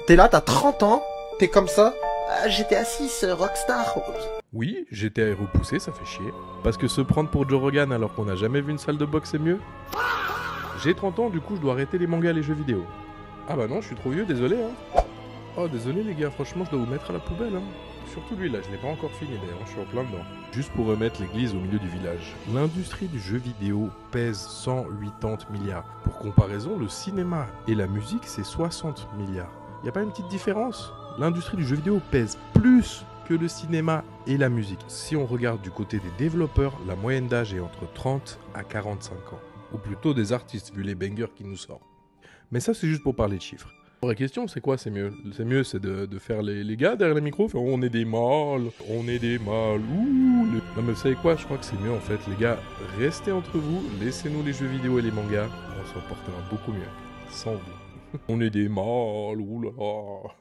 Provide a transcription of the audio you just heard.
T'es là, t'as 30 ans, t'es comme ça. GTA 6, Rockstar. Oui, GTA est repoussé, ça fait chier. Parce que se prendre pour Joe Rogan alors qu'on n'a jamais vu une salle de boxe c'est mieux. J'ai 30 ans, du coup je dois arrêter les mangas et les jeux vidéo. Ah bah non, je suis trop vieux, désolé hein. Oh désolé les gars, franchement je dois vous mettre à la poubelle hein. Surtout lui là, je l'ai pas encore fini d'ailleurs, je suis en plein dedans. Juste pour remettre l'église au milieu du village. L'industrie du jeu vidéo pèse 180 milliards. Pour comparaison, le cinéma et la musique c'est 60 milliards. Y a pas une petite différence? L'industrie du jeu vidéo pèse plus que le cinéma et la musique. Si on regarde du côté des développeurs, la moyenne d'âge est entre 30 à 45 ans. Ou plutôt des artistes, vu les bangers qui nous sortent. Mais ça, c'est juste pour parler de chiffres. La vraie question, c'est quoi? C'est mieux. C'est mieux, c'est de faire les gars derrière les micros, faire on est des mâles, ouh. Non mais vous savez quoi? Je crois que c'est mieux en fait. Les gars, restez entre vous, laissez-nous les jeux vidéo et les mangas. On s'en portera beaucoup mieux. Sans vous. On est des mâles, oulala.